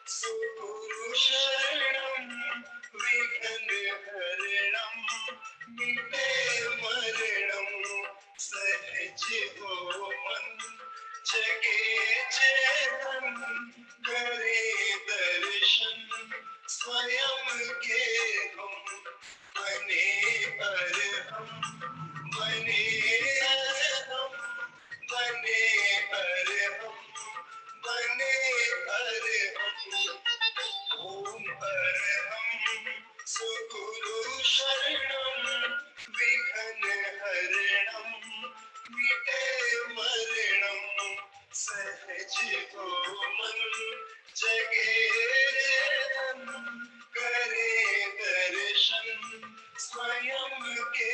सुगुरु शरणं विघ्न हरणं मिटे मरणं सहज हो मन जगे चेतन करे दर्शन स्वयं के हम बने अरहम बने अरहम बने अरहम बने अरहम ओम अरहम सुगुरु शरणं विघ्न हरणं मिटे मरणं सहज हो मन जगे हम करे दर्शन स्वयं के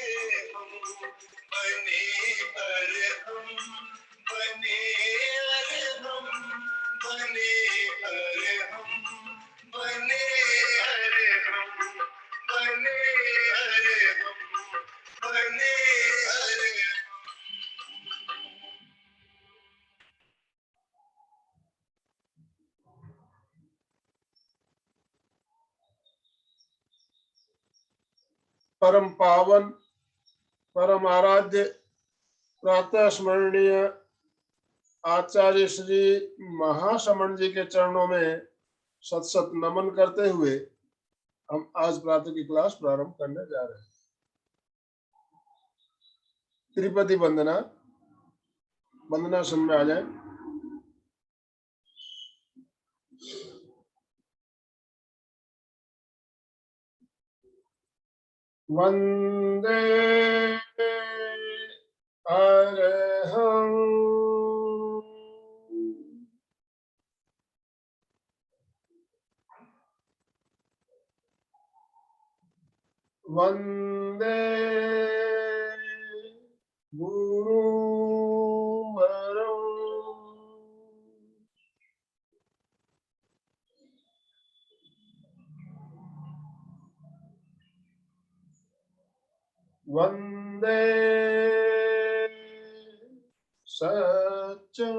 हम बने अरहम बने अरहम बने अरहम बने अरहम बने अरहम बने अरहम। परम पावन परम आराध्य प्रातः स्मरणीय आचार्य श्री महाश्रमण जी के चरणों में सत सत नमन करते हुए हम आज प्रातः की क्लास प्रारंभ करने जा रहे हैं। त्रिपदी वंदना वंदना में आ जाए। वंदे अरहं वंदे गुरुवरं वंदे सच्चं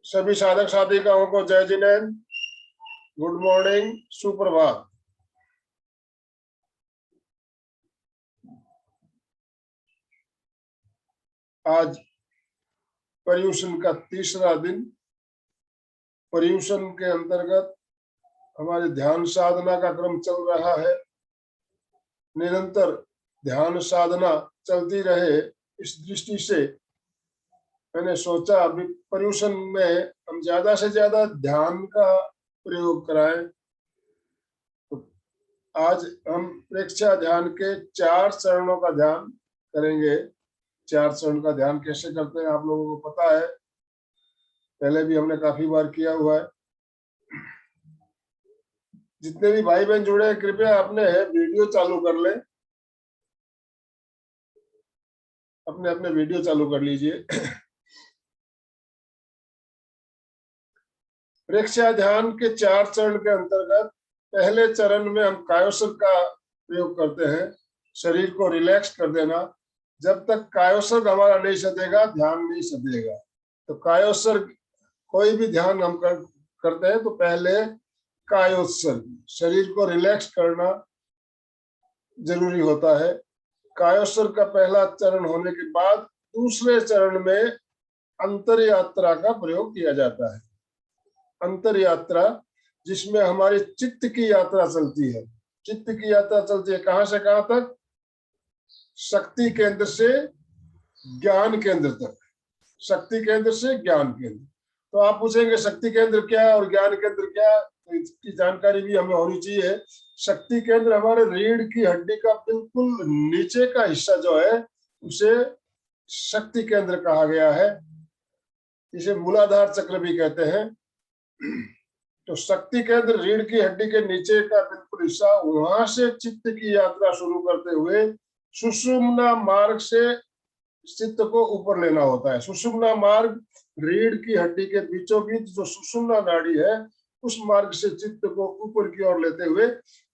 सभी साधक साधिकाओं को जय जिनेन्द्र, गुड मॉर्निंग, सुप्रभात। आज पर्युषण का तीसरा दिन। पर्युषण के अंतर्गत हमारी ध्यान साधना का क्रम चल रहा है। निरंतर ध्यान साधना चलती रहे, इस दृष्टि से मैंने सोचा अभी पर्युषण में हम ज्यादा से ज्यादा ध्यान का प्रयोग कराएं। तो आज हम प्रेक्षा ध्यान के 4 चरणों का ध्यान करेंगे। 4 चरण का ध्यान कैसे करते हैं आप लोगों को पता है, पहले भी हमने काफी बार किया हुआ है। जितने भी भाई बहन जुड़े हैं कृपया अपने वीडियो चालू कर लें, अपने अपने वीडियो चालू कर लीजिए। प्रेक्षा ध्यान के 4 चरण के अंतर्गत पहले चरण में हम कायोत्सर्ग का प्रयोग करते हैं। शरीर को रिलैक्स कर देना। जब तक कायोत्सर्ग हमारा नहीं सधेगा ध्यान नहीं सधेगा। तो कायोत्सर्ग कोई भी ध्यान हम करते हैं तो पहले कायोत्सर्ग, शरीर को रिलैक्स करना जरूरी होता है। कायोत्सर्ग का पहला चरण होने के बाद दूसरे चरण में अंतर यात्रा का प्रयोग किया जाता है। अंतर यात्रा जिसमें हमारी चित्त की यात्रा चलती है। चित्त की यात्रा चलती है कहां से कहां तक? शक्ति केंद्र से ज्ञान केंद्र तक। शक्ति केंद्र से ज्ञान केंद्र। तो आप पूछेंगे शक्ति केंद्र क्या है और ज्ञान केंद्र क्या है, तो इसकी जानकारी भी हमें होनी चाहिए। शक्ति केंद्र हमारे रीढ़ की हड्डी का बिल्कुल नीचे का हिस्सा जो है उसे शक्ति केंद्र कहा गया है। इसे मूलाधार चक्र भी कहते हैं। तो शक्ति केंद्र रीढ़ की हड्डी के नीचे का बिल्कुल हिस्सा, वहां से चित्त की यात्रा शुरू करते हुए सुषुम्ना मार्ग से चित्त को ऊपर लेना होता है। सुषुम्ना मार्ग रीढ़ की हड्डी के बीचों बीच जो सुषुम्ना नाड़ी है, उस मार्ग से चित्त को ऊपर की ओर लेते हुए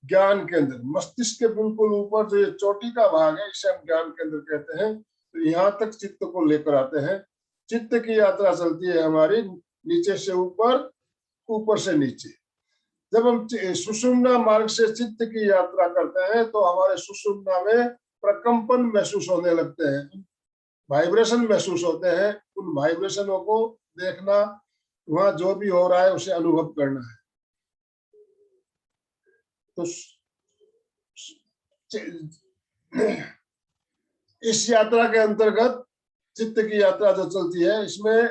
ज्ञान केंद्र, मस्तिष्क के बिल्कुल ऊपर जो ये चोटी का भाग है, इसे हम ज्ञान केंद्र कहते हैं। तो यहाँ तक चित्त को लेकर आते हैं। चित्त की यात्रा चलती है हमारी नीचे से ऊपर, ऊपर से नीचे। जब हम सुषुम्ना मार्ग से चित्त की यात्रा करते हैं तो हमारे सुषुम्ना में प्रकंपन महसूस होने लगते हैं, वाइब्रेशन महसूस होते हैं। उन वाइब्रेशनों को देखना, वहां जो भी हो रहा है उसे अनुभव करना है। तो इस यात्रा के अंतर्गत चित्त की यात्रा जो चलती है, इसमें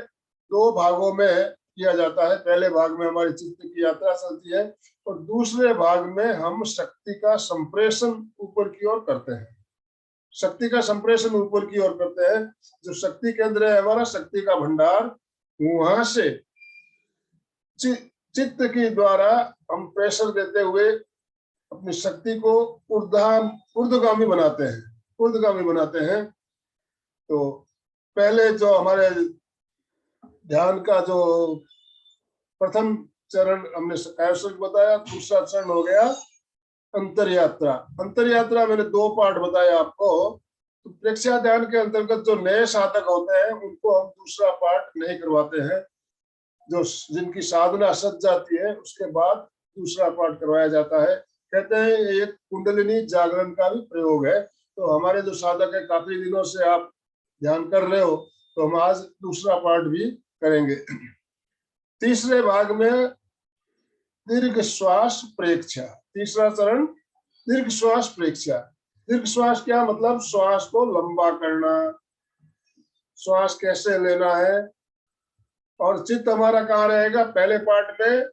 दो भागों में किया जाता है। पहले भाग में हमारी चित्त की यात्रा चलती है और दूसरे भाग में हम शक्ति का संप्रेषण ऊपर की ओर करते हैं। शक्ति का संप्रेषण ऊपर की ओर करते हैं। जो शक्ति केंद्र है हमारा, शक्ति का भंडार, वहां से चित्त के द्वारा हम प्रेशर देते हुए अपनी शक्ति को ऊर्ध्वगामी बनाते हैं, ऊर्ध्वगामी बनाते हैं। तो पहले जो हमारे ध्यान का जो प्रथम चरण हमने कायस्वरूप बताया, दूसरा चरण हो गया अंतर यात्रा। अंतर यात्रा मैंने दो पार्ट बताया आपको। तो प्रेक्षा ध्यान के अंतर्गत जो नए साधक होते हैं उनको हम दूसरा पार्ट नहीं करवाते हैं। जो जिनकी साधना सज जाती है उसके बाद दूसरा पार्ट करवाया जाता है। कहते हैं एक कुंडलिनी जागरण का भी प्रयोग है। तो हमारे जो साधक है, काफी दिनों से आप ध्यान कर रहे हो, तो हम आज दूसरा पार्ट भी करेंगे। तीसरे भाग में दीर्घ श्वास प्रेक्षा, तीसरा चरण दीर्घ श्वास प्रेक्षा। दीर्घ श्वास क्या मतलब? श्वास को लंबा करना, श्वास कैसे लेना है। और चित्त हमारा कहाँ रहेगा? पहले पार्ट में,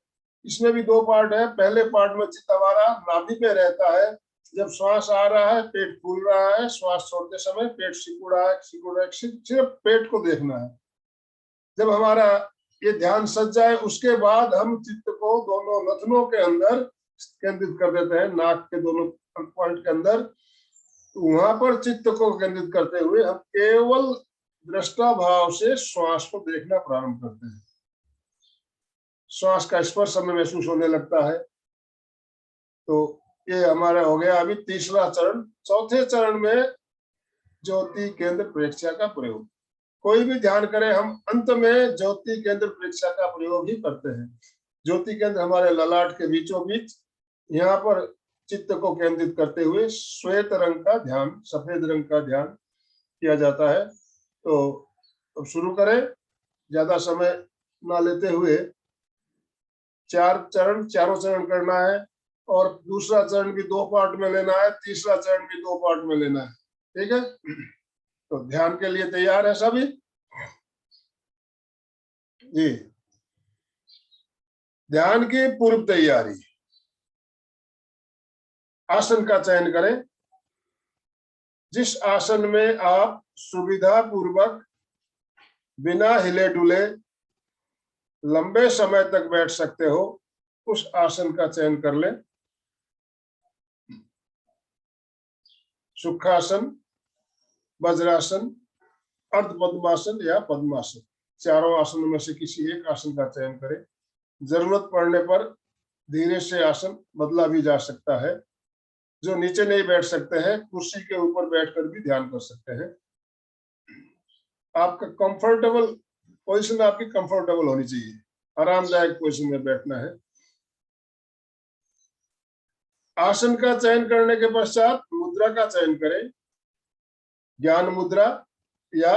इसमें भी दो पार्ट है। पहले पार्ट में चित्त हमारा नाभि पे रहता है। जब श्वास आ रहा है पेट फूल रहा है, श्वास छोड़ते समय पेट सिकुड़ रहा है, सिर्फ पेट को देखना है। जब हमारा ये ध्यान सज जाए उसके बाद हम चित्त को दोनों नथनों के अंदर केंद्रित कर देते हैं, नाक के दोनों पॉइंट के अंदर। तो वहां पर चित्त को केंद्रित करते हुए हम केवल दृष्टा भाव से श्वास को देखना प्रारंभ करते हैं। श्वास का स्पर्श हमें महसूस होने लगता है। तो ये हमारा हो गया अभी तीसरा चरण। चौथे चरण में ज्योति केंद्र प्रेक्षा का प्रयोग। कोई भी ध्यान करें, हम अंत में ज्योति केंद्र प्रेक्षा का प्रयोग ही करते हैं। ज्योति केंद्र हमारे ललाट के बीचों बीच, यहाँ पर चित्त को केंद्रित करते हुए श्वेत रंग का ध्यान, सफेद रंग का ध्यान किया जाता है। तो अब शुरू करें, ज्यादा समय ना लेते हुए। चारों चरण करना है और दूसरा चरण भी दो पार्ट में लेना है, तीसरा चरण भी दो पार्ट में लेना है। ठीक है? तो ध्यान के लिए तैयार है सभी? जी। ध्यान की पूर्व तैयारी। आसन का चयन करें। जिस आसन में आप सुविधा पूर्वक बिना हिले डुले लंबे समय तक बैठ सकते हो, उस आसन का चयन कर लें। सुखासन, वज्रासन, अर्ध पद्मासन या पद्मासन, चारों आसनों में से किसी एक आसन का चयन करें। जरूरत पड़ने पर धीरे से आसन बदला भी जा सकता है। जो नीचे नहीं बैठ सकते हैं, कुर्सी के ऊपर बैठकर भी ध्यान कर सकते हैं। आपका कंफर्टेबल पोजीशन, आपकी कंफर्टेबल होनी चाहिए, आरामदायक पोजीशन में बैठना है। आसन का चयन करने के पश्चात मुद्रा का चयन करें। ज्ञान मुद्रा या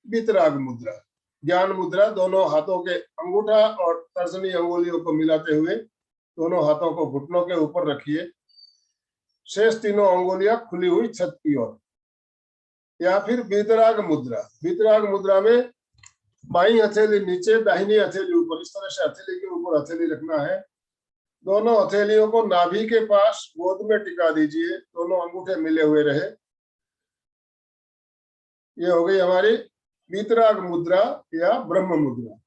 वितराग मुद्रा। ज्ञान मुद्रा, दोनों हाथों के अंगूठा और तर्जनी अंगुलियों को मिलाते हुए दोनों हाथों को घुटनों के ऊपर रखिए। शेष तीनों अंगुलियां खुली हुई छत की ओर। या फिर वितराग मुद्रा। वितराग मुद्रा में बाईं हथेली नीचे, दाहिनी हथेली ऊपर, इस तरह से हथेली के ऊपर हथेली रखना है। दोनों हथेलियों को नाभि के पास गोद में टिका दीजिए, दोनों अंगूठे मिले हुए रहे। ये हो गई हमारी वितराग मुद्रा या ब्रह्म मुद्रा।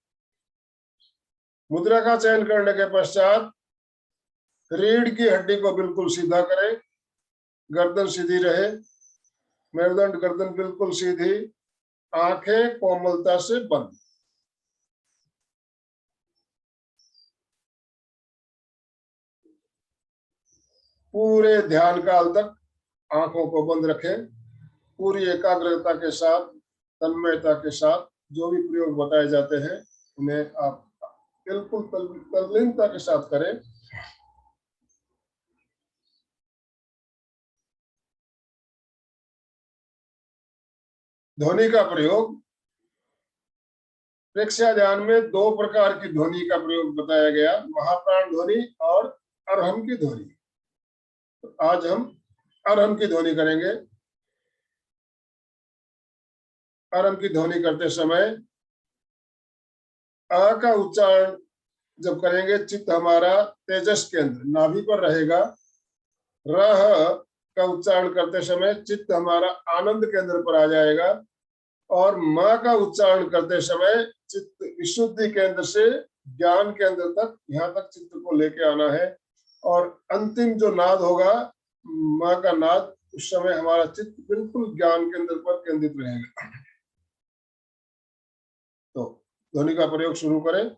मुद्रा का चयन करने के पश्चात रीढ़ की हड्डी को बिल्कुल सीधा करें, गर्दन सीधी रहे, मेरुदंड गर्दन बिल्कुल सीधी, आंखें कोमलता से बंद। पूरे ध्यान काल तक आंखों को बंद रखें, पूरी एकाग्रता के साथ, तन्मयता के साथ जो भी प्रयोग बताए जाते हैं उन्हें आप बिल्कुल तल्लीनता के साथ करें। ध्वनि का प्रयोग, प्रेक्षा ध्यान में दो प्रकार की ध्वनि का प्रयोग बताया गया, महाप्राण ध्वनि और अरहम की ध्वनि। तो आज हम अरहम की ध्वनि करेंगे। अरहम की ध्वनि करते समय अ का उच्चारण जब करेंगे, चित्त हमारा तेजस केंद्र नाभि पर रहेगा। रह का उच्चारण करते समय चित्त हमारा आनंद केंद्र पर आ जाएगा। और म का उच्चारण करते समय चित्त विशुद्धि केंद्र से ज्ञान केंद्र तक, यहाँ तक चित्त को लेके आना है। और अंतिम जो नाद होगा म का नाद, उस समय हमारा चित्त बिल्कुल ज्ञान केंद्र पर केंद्रित रहेगा। तो ध्वनि का प्रयोग शुरू करें।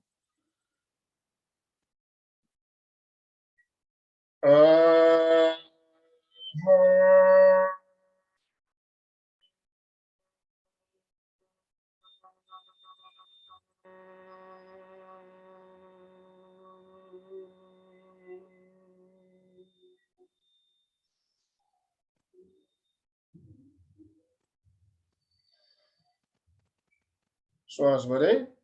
श्वास भरें।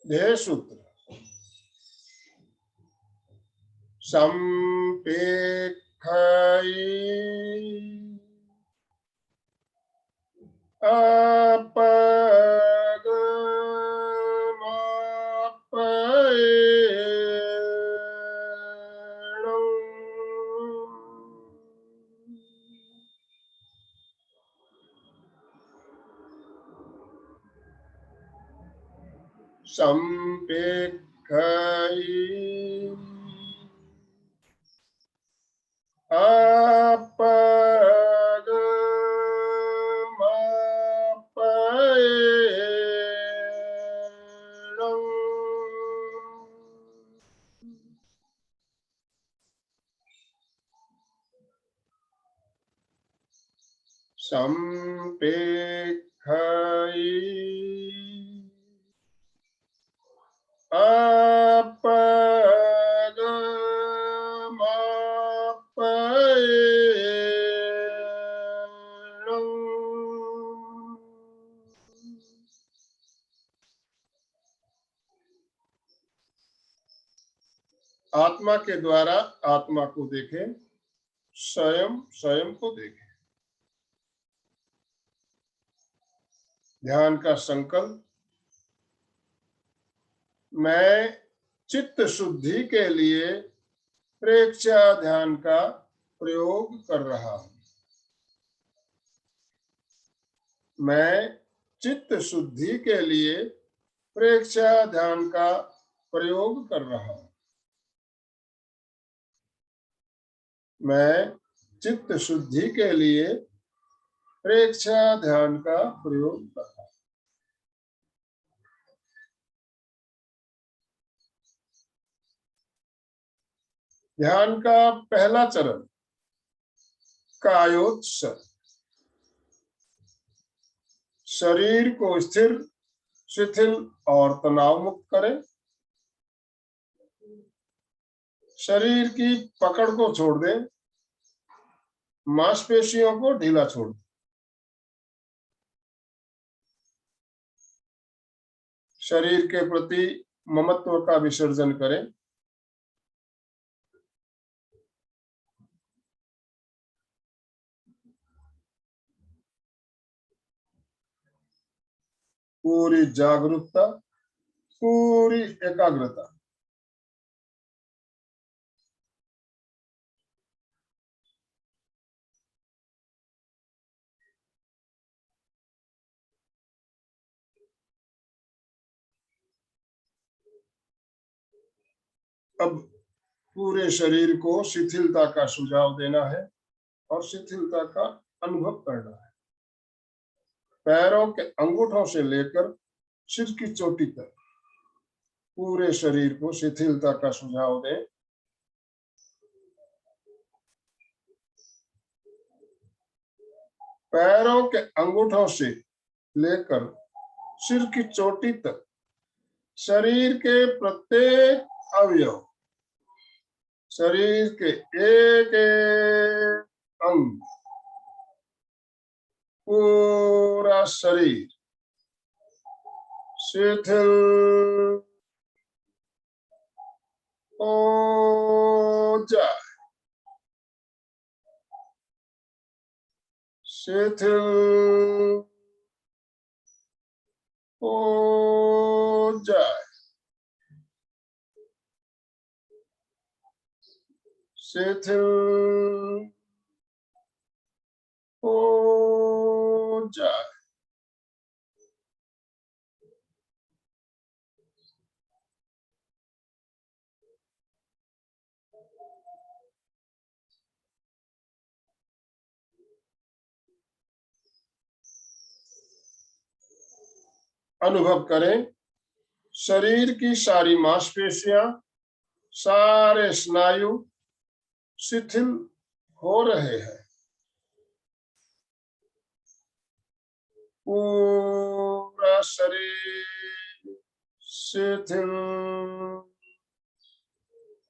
ध्येय सूत्र। संपेक्षै आत्मा के द्वारा आत्मा को देखें, स्वयं स्वयं को देखें। ध्यान का संकल्प मैं चित्त शुद्धि के लिए प्रेक्षा ध्यान का प्रयोग कर रहा हूं। मैं चित्त शुद्धि के लिए प्रेक्षा ध्यान का प्रयोग कर रहा हूं। मैं चित्त शुद्धि के लिए प्रेक्षा ध्यान का प्रयोग कर रहा हूं। ध्यान का पहला चरण कायोत्सर्ग। शरीर को स्थिर, शिथिल और तनाव मुक्त करें। शरीर की पकड़ को छोड़ दें, मांसपेशियों को ढीला छोड़ दें। शरीर के प्रति ममत्व का विसर्जन करें। पूरी जागरूकता, पूरी एकाग्रता। अब पूरे शरीर को शिथिलता का सुझाव देना है और शिथिलता का अनुभव करना है। पैरों के अंगूठों से लेकर सिर की चोटी तक पूरे शरीर को शिथिलता का सुझाव दें। पैरों के अंगूठों से लेकर सिर की चोटी तक शरीर के प्रत्येक अवयव, शरीर के एक एक अंग, पूरा शरीर शिथिल हो जाए, शिथिल हो जाए, शिथिल हो जाए। अनुभव करें, शरीर की सारी मांसपेशियां, सारे स्नायु शिथिल हो रहे हैं। पूरा शरीर शिथिल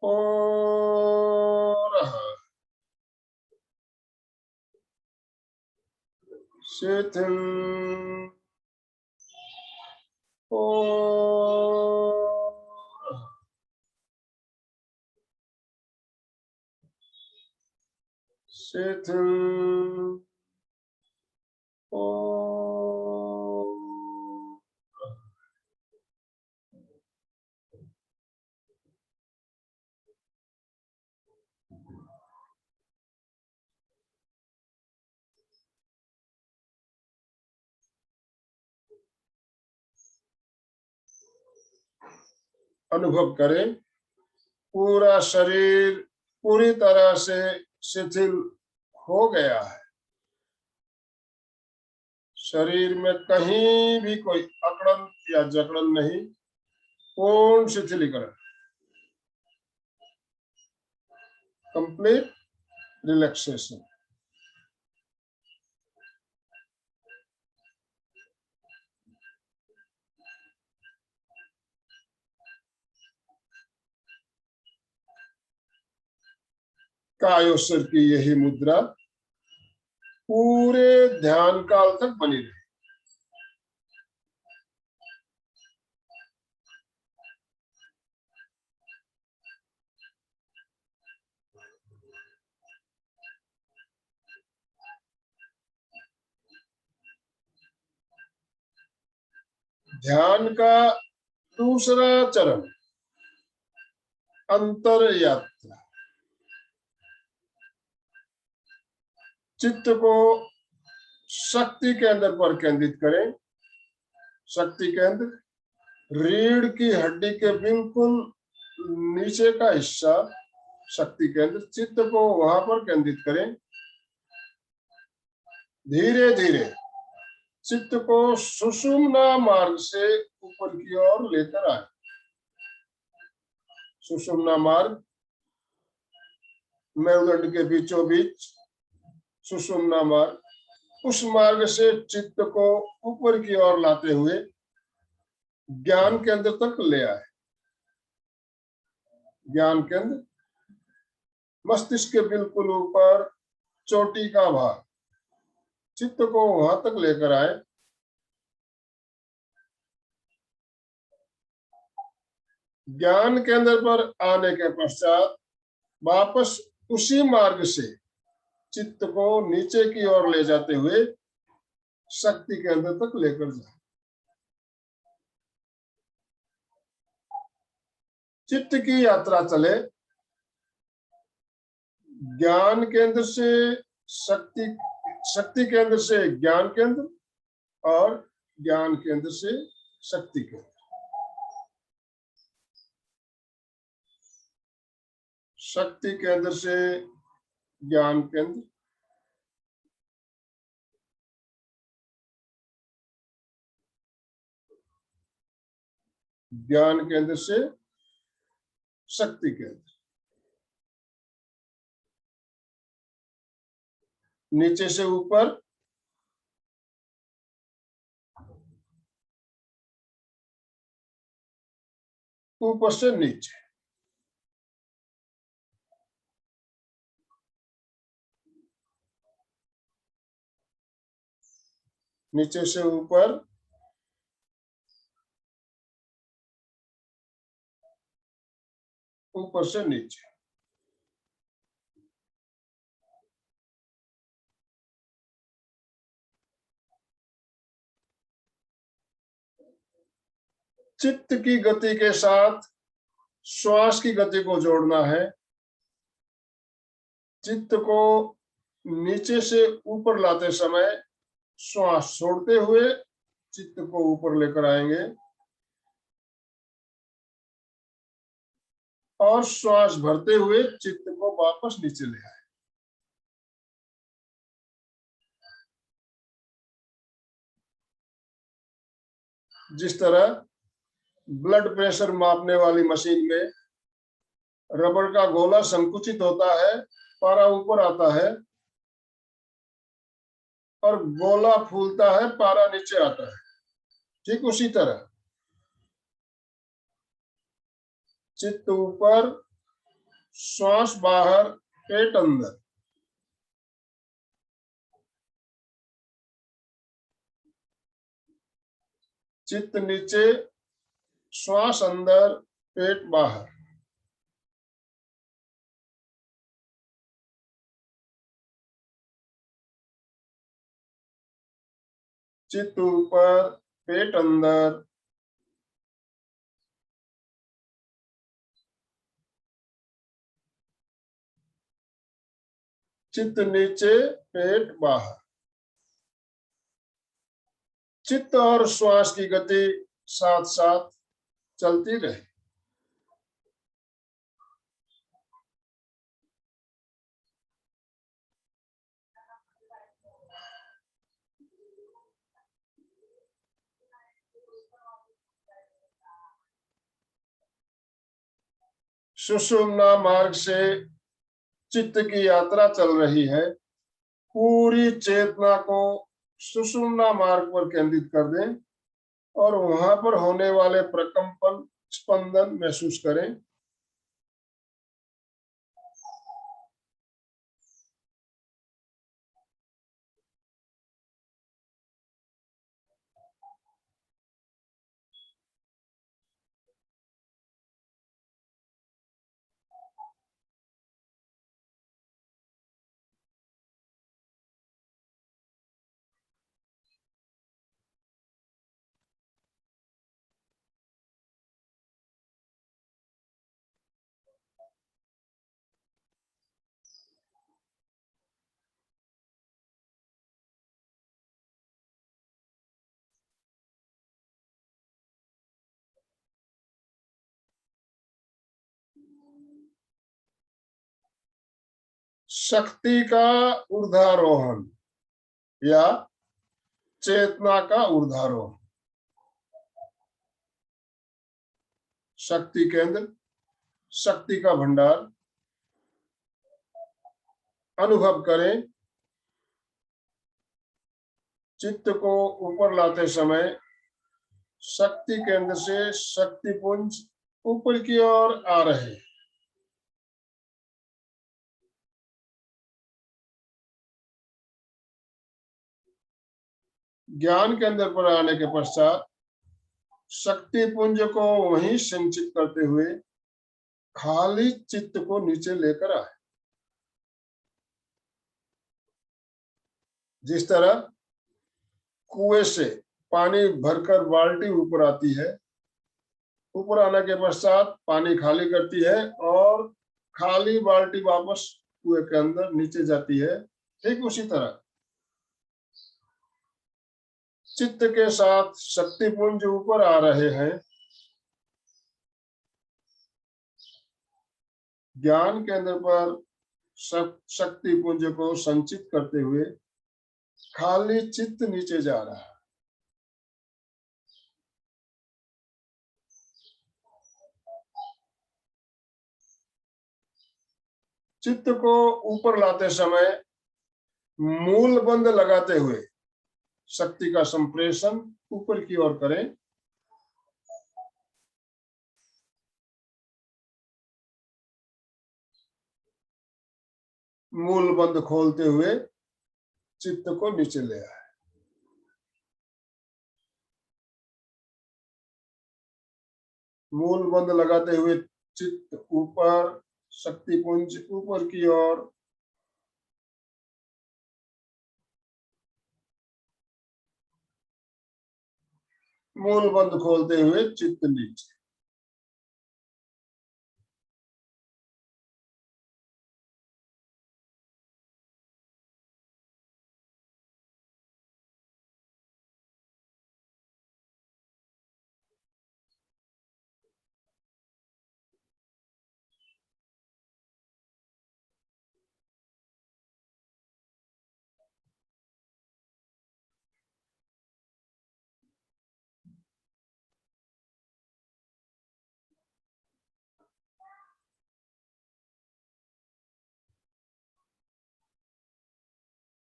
हो रहा है, शिथिल हो रहा है, शिथिल हो रहा है। अनुभव करें, पूरा शरीर पूरी तरह से शिथिल हो गया है। शरीर में कहीं भी कोई अकड़न या जकड़न नहीं, पूर्ण शिथिलीकरण, कंप्लीट रिलैक्सेशन। कायोत्सर्ग की यही मुद्रा पूरे ध्यान काल तक बनी रहे। ध्यान का दूसरा चरण अंतर यात्रा। चित्त को शक्ति केंद्र पर केंद्रित करें। शक्ति केंद्र रीढ़ की हड्डी के बिल्कुल नीचे का हिस्सा शक्ति केंद्र, चित्त को वहां पर केंद्रित करें। धीरे धीरे चित्त को सुषुम्ना मार्ग से ऊपर की ओर लेकर आए। सुषुम्ना मार्ग मेरुदंड के बीचों बीच सुषुम्ना मार्ग, उस मार्ग से चित्त को ऊपर की ओर लाते हुए ज्ञान केंद्र तक ले आए। ज्ञान केंद्र मस्तिष्क के बिल्कुल ऊपर चोटी का भाग, चित्त को वहां तक लेकर आए। ज्ञान केंद्र पर आने के पश्चात वापस उसी मार्ग से चित्त को नीचे की ओर ले जाते हुए शक्ति केंद्र तक लेकर जाए। चित्त की यात्रा चले ज्ञान केंद्र से शक्ति, शक्ति केंद्र से ज्ञान केंद्र और ज्ञान केंद्र से शक्ति केंद्र। शक्ति केंद्र से ज्ञान केंद्र, ज्ञान केंद्र से शक्ति केंद्र। नीचे से ऊपर, ऊपर से नीचे। नीचे से ऊपर, ऊपर से नीचे। चित्त की गति के साथ श्वास की गति को जोड़ना है। चित्त को नीचे से ऊपर लाते समय श्वास छोड़ते हुए चित्त को ऊपर लेकर आएंगे और श्वास भरते हुए चित्त को वापस नीचे ले आए। जिस तरह ब्लड प्रेशर मापने वाली मशीन में रबड़ का गोला संकुचित होता है, पारा ऊपर आता है, और गोला फूलता है, पारा नीचे आता है। ठीक उसी तरह चित्त ऊपर, श्वास बाहर, पेट अंदर। चित्त नीचे, श्वास अंदर, पेट बाहर। चित्त ऊपर, पेट अंदर, चित्त नीचे, पेट बाहर। चित्त और श्वास की गति साथ साथ चलती रहे। सुषुम्ना मार्ग से चित्त की यात्रा चल रही है। पूरी चेतना को सुषुम्ना मार्ग पर केंद्रित कर दें और वहां पर होने वाले प्रकंपन, स्पंदन महसूस करें। शक्ति का ऊर्ध्वारोहण या चेतना का ऊर्ध्वारोहण। शक्ति केंद्र, शक्ति का भंडार अनुभव करें। चित्त को ऊपर लाते समय शक्ति केंद्र से शक्तिपुंज ऊपर की ओर आ रहे। ज्ञान केंद्र पर आने के पश्चात शक्तिपुंज को वहीं संचित करते हुए खाली चित्त को नीचे लेकर आए। जिस तरह कुएं से पानी भरकर बाल्टी ऊपर आती है, ऊपर आने के पश्चात पानी खाली करती है और खाली बाल्टी वापस कुएं के अंदर नीचे जाती है, ठीक उसी तरह चित्त के साथ शक्तिपुंज ऊपर आ रहे हैं। ज्ञान केंद्र पर शक्तिपुंज को संचित करते हुए खाली चित्त नीचे जा रहा है। चित्त को ऊपर लाते समय मूल बंद लगाते हुए शक्ति का संप्रेषण ऊपर की ओर करें। मूल बंद खोलते हुए चित्त को नीचे ले आए। मूल बंद लगाते हुए चित्त ऊपर, शक्तिपुंज ऊपर की ओर। मूल बंद खोलते हुए चित्त नीचे।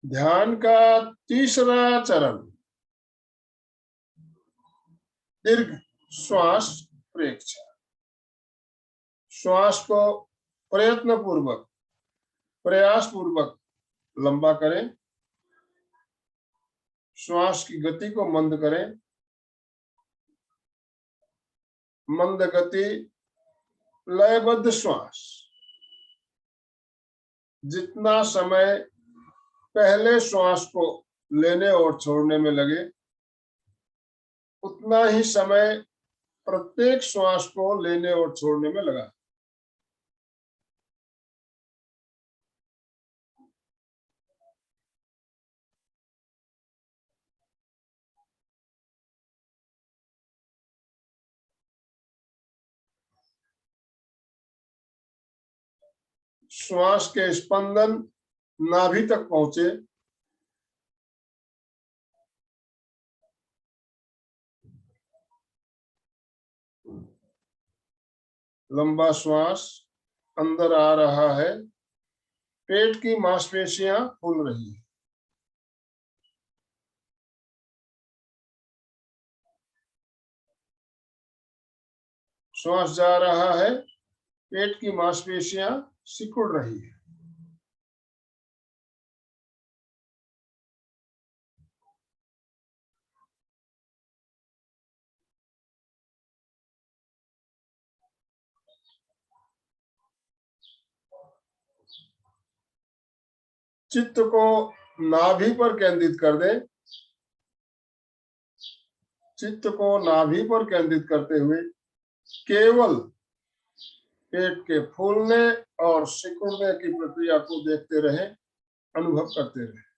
ध्यान का तीसरा चरण दीर्घ श्वास प्रेक्षण। श्वास को प्रयत्न पूर्वक, प्रयास पूर्वक लंबा करें। श्वास की गति को मंद करें। मंद गति, लयबद्ध श्वास। जितना समय पहले श्वास को लेने और छोड़ने में लगे, उतना ही समय प्रत्येक श्वास को लेने और छोड़ने में लगा। श्वास के स्पंदन नाभि तक पहुंचे। लंबा श्वास अंदर आ रहा है। पेट की मांसपेशियां फूल रही है। श्वास जा रहा है। पेट की मांसपेशियां सिकुड़ रही है। चित्त को नाभि पर केंद्रित कर दे। चित्त को नाभि पर केंद्रित करते हुए केवल पेट के फूलने और सिकुड़ने की प्रक्रिया को देखते रहे, अनुभव करते रहे।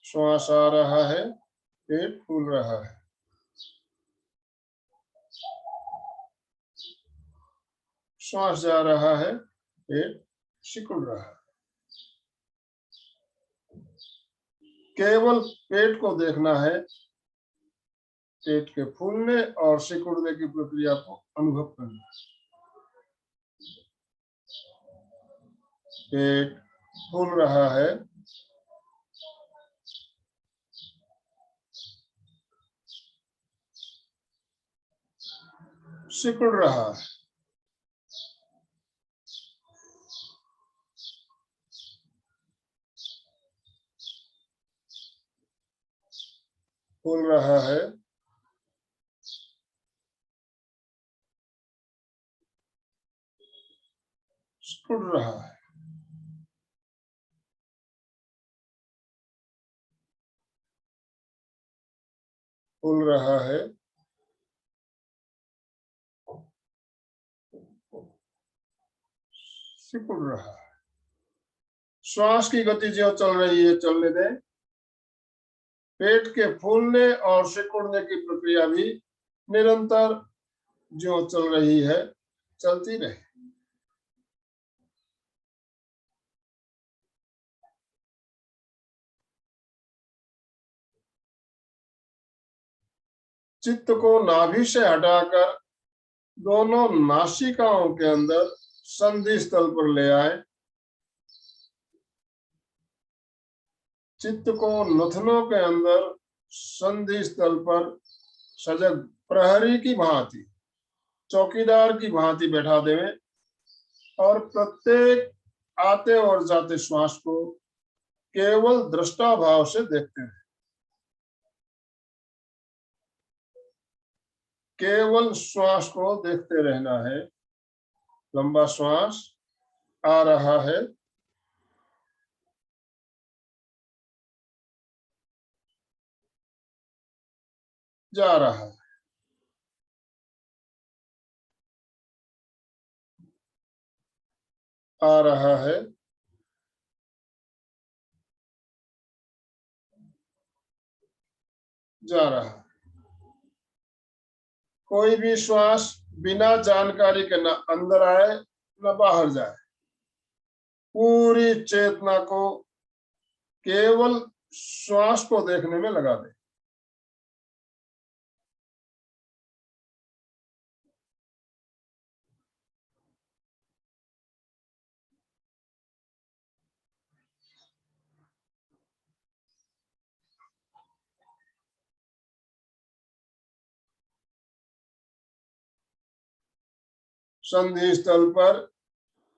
श्वास आ रहा है, पेट फूल रहा है। श्वास जा रहा है, पेट सिकुड़ रहा है। केवल पेट को देखना है, पेट के फूलने और सिकुड़ने की प्रक्रिया को अनुभव करना है। पेट फूल रहा है, सिकुड़ रहा है। फूल रहा है, सिकुड़ रहा है। फूल रहा है, सिकुड़ रहा है। श्वास की गति जो चल रही है चलने दें। पेट के फूलने और सिकुड़ने की प्रक्रिया भी निरंतर जो चल रही है चलती रहे। चित्त को नाभि से हटाकर दोनों नासिकाओं के अंदर संधि स्थल पर ले आए। चित्त को नथनों के अंदर संधि स्थल पर सजग प्रहरी की भांति, चौकीदार की भांति बैठा देवें और प्रत्येक आते और जाते श्वास को केवल दृष्टा भाव से देखते हैं। केवल श्वास को देखते रहना है। लंबा श्वास आ रहा है, जा रहा है। आ रहा है, जा रहा है। कोई भी श्वास बिना जानकारी के न अंदर आए न बाहर जाए। पूरी चेतना को केवल श्वास को देखने में लगा दे। संधि स्थल पर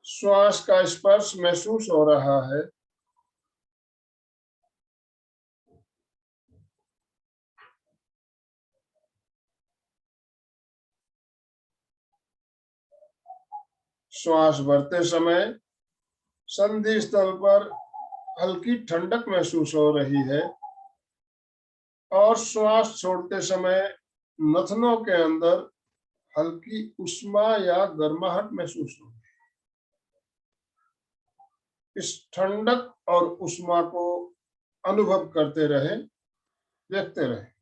श्वास का स्पर्श महसूस हो रहा है। श्वास भरते समय संधि स्थल पर हल्की ठंडक महसूस हो रही है और श्वास छोड़ते समय नथनों के अंदर हल्की उष्मा या गर्माहट महसूस हो। इस ठंडक और उष्मा को अनुभव करते रहे, देखते रहे।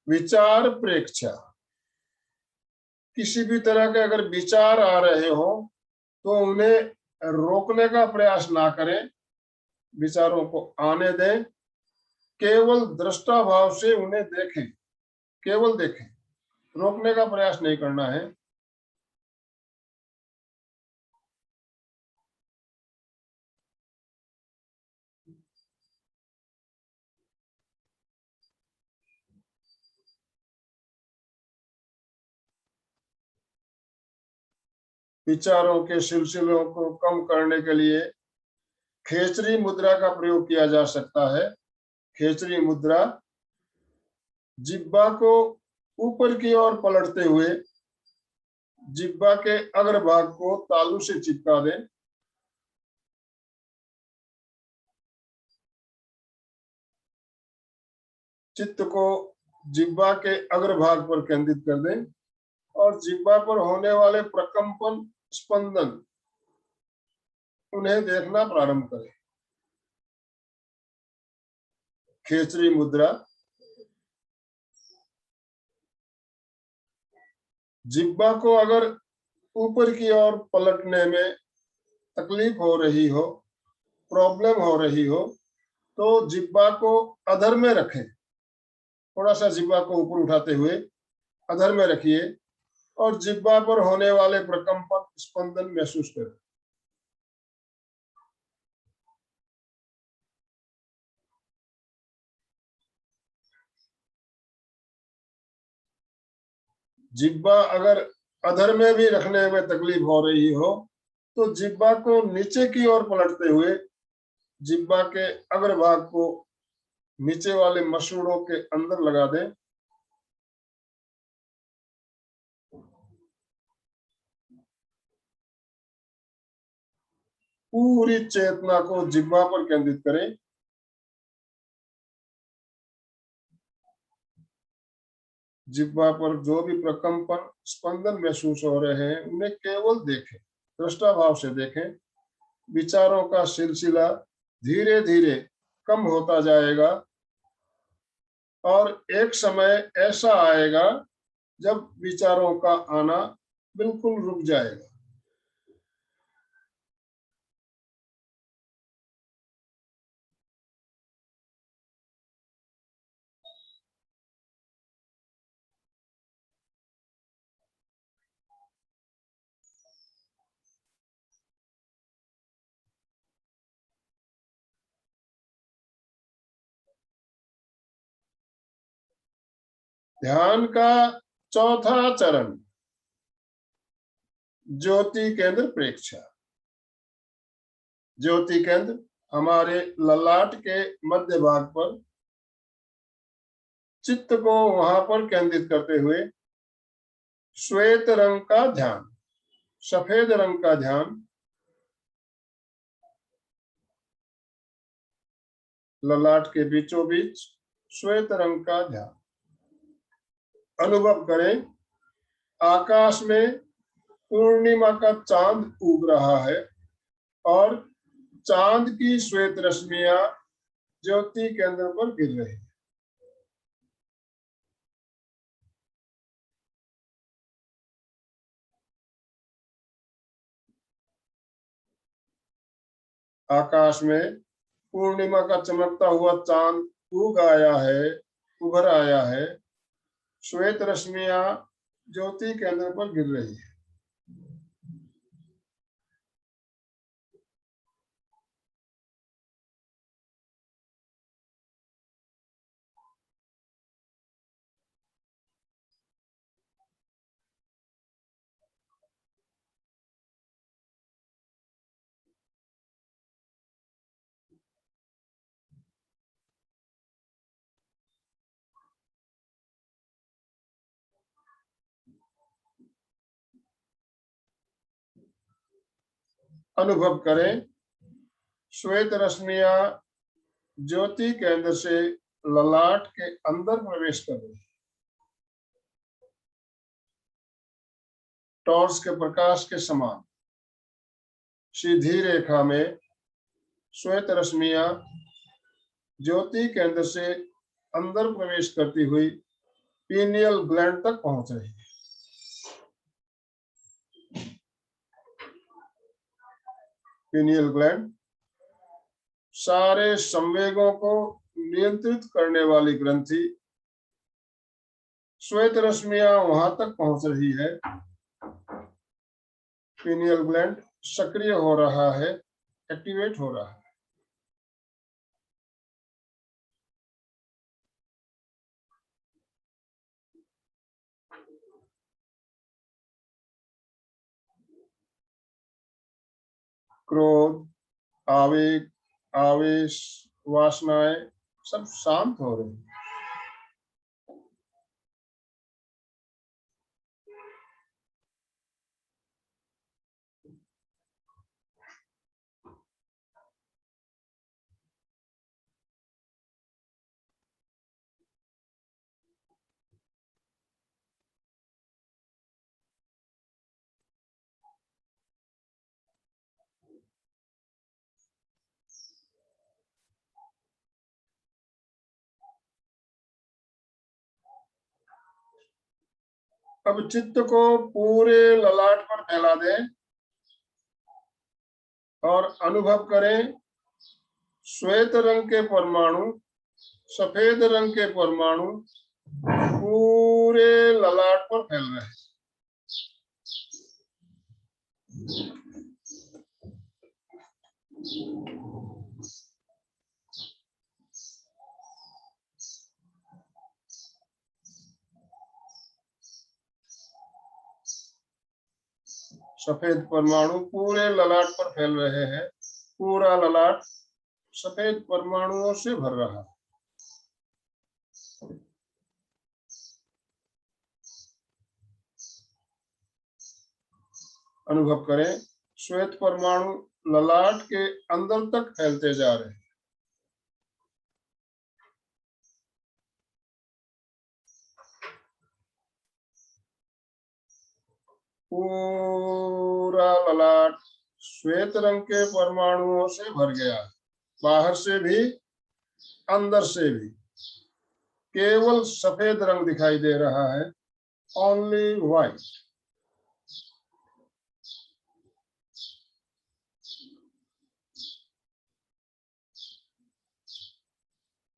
विचार प्रेक्षा। किसी भी तरह के अगर विचार आ रहे हो तो उन्हें रोकने का प्रयास ना करें, विचारों को आने दें। केवल दृष्टा भाव से उन्हें देखें, केवल देखें, रोकने का प्रयास नहीं करना है। विचारों के सिलसिलों को कम करने के लिए खेचरी मुद्रा का प्रयोग किया जा सकता है। खेचरी मुद्रा, जिह्वा को ऊपर की ओर पलटते हुए जिह्वा के अग्रभाग को तालू से चिपका दें। चित्त को जिह्वा के अग्रभाग पर केंद्रित कर दें और जिह्वा पर होने वाले प्रकंपन, स्पंदन, उन्हें देखना प्रारंभ करें। खेचरी मुद्रा, जिह्वा को अगर ऊपर की ओर पलटने में तकलीफ हो रही हो, प्रॉब्लम हो रही हो, तो जिह्वा को अधर में रखें। थोड़ा सा जिह्वा को ऊपर उठाते हुए अधर में रखिए और जिह्वा पर होने वाले प्रकंपन, स्पंदन महसूस करें। जिह्वा अगर अधर में भी रखने में तकलीफ हो रही हो तो जिह्वा को नीचे की ओर पलटते हुए जिह्वा के अग्रभाग को नीचे वाले मसूड़ों के अंदर लगा दें। पूरी चेतना को जिह्वा पर केंद्रित करें। जिह्वा पर जो भी प्रकंपन, स्पंदन महसूस हो रहे हैं उन्हें केवल देखें, दृष्टा भाव से देखें। विचारों का सिलसिला धीरे धीरे कम होता जाएगा और एक समय ऐसा आएगा जब विचारों का आना बिल्कुल रुक जाएगा। ध्यान का चौथा चरण, ज्योति केंद्र प्रेक्षा। ज्योति केंद्र हमारे ललाट के मध्य भाग पर चित्त को वहां पर केंद्रित करते हुए श्वेत रंग का ध्यान, सफेद रंग का ध्यान ललाट के बीचों बीच श्वेत रंग का ध्यान। अनुभव करें आकाश में पूर्णिमा का चांद उग रहा है और चांद की श्वेत रश्मियां ज्योति केंद्र पर गिर रही है। आकाश में पूर्णिमा का चमकता हुआ चांद उभर आया है। श्वेत रश्मियां ज्योति केंद्र पर गिर रही है। अनुभव करें श्वेत रश्मियां ज्योति केंद्र से ललाट के अंदर प्रवेश कर रही है। टॉर्च के प्रकाश के समान सीधी रेखा में श्वेत रश्मियां ज्योति केंद्र से अंदर प्रवेश करती हुई पीनियल ग्लैंड तक पहुंच रही है। पीनियल ग्लैंड सारे संवेगों को नियंत्रित करने वाली ग्रंथि, श्वेत रश्मियां वहां तक पहुंच रही है। पीनियल ग्लैंड सक्रिय हो रहा है, एक्टिवेट हो रहा है। क्रोध, आवेग, आवेश, वासनाएं सब शांत हो रहे हैं। अब चित्त को पूरे ललाट पर फैला दें और अनुभव करें श्वेत रंग के परमाणु सफेद रंग के परमाणु पूरे ललाट पर फैल रहे हैं। सफेद परमाणु पूरे ललाट पर फैल रहे हैं। पूरा ललाट सफेद परमाणुओं से भर रहा है। अनुभव करें श्वेत परमाणु ललाट के अंदर तक फैलते जा रहे हैं। पूरा ललाट श्वेत रंग के परमाणुओं से भर गया, बाहर से भी अंदर से भी केवल सफेद रंग दिखाई दे रहा है, ओनली व्हाइट।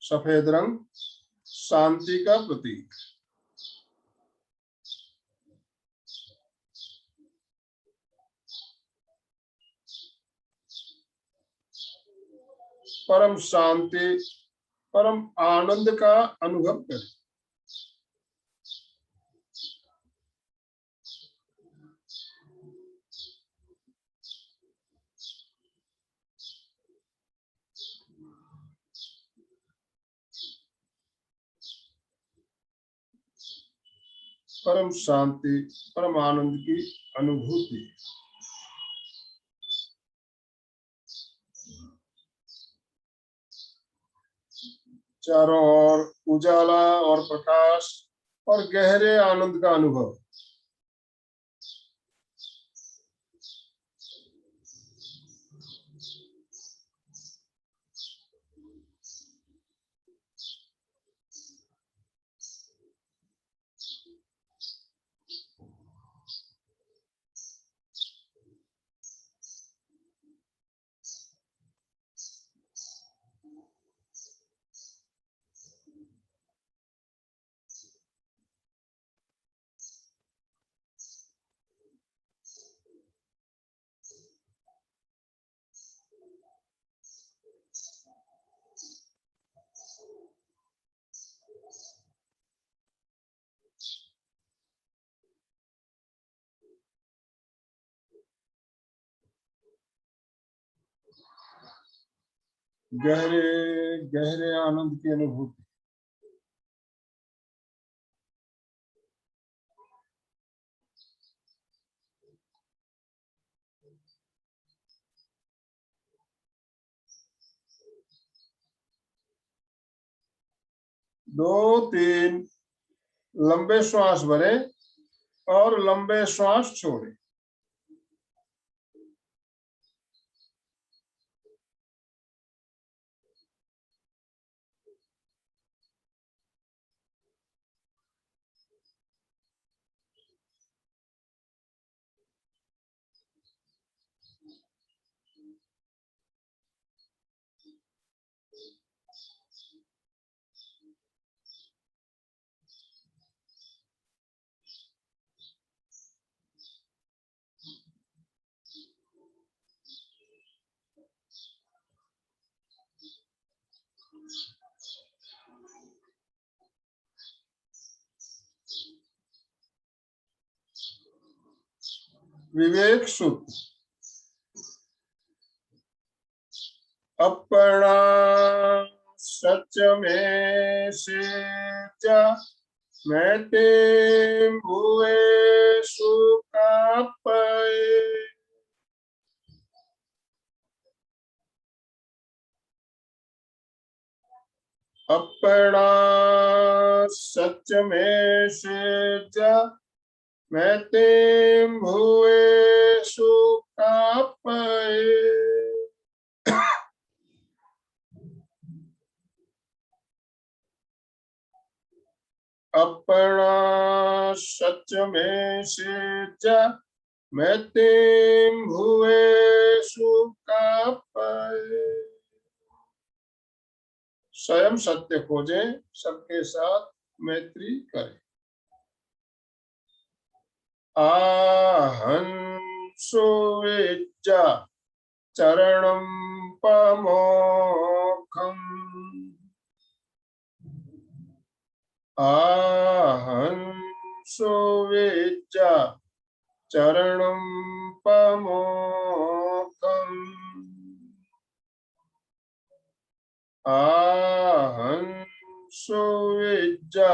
सफेद रंग शांति का प्रतीक। परम शांति परम आनंद का अनुभव करें। परम शांति परम आनंद की अनुभूति। चारों ओर उजाला और प्रकाश और गहरे आनंद का अनुभव। गहरे गहरे आनंद की अनुभूति। दो तीन लंबे श्वास भरें और लंबे श्वास छोड़ें। विवेक सूत्र। अपर्णा सचमे से च मैते भुवेषु कापये। अपना सचमे से च मैते भुवेषु कापये। अपना सचमे से च मैते भुवेषु कापये। स्वयं सत्य खोजें, सबके साथ मैत्री करें। आहंसो विद्या चरणं पमोखम। आहंसो विद्या चरणं पमोखम। आहंसो विद्या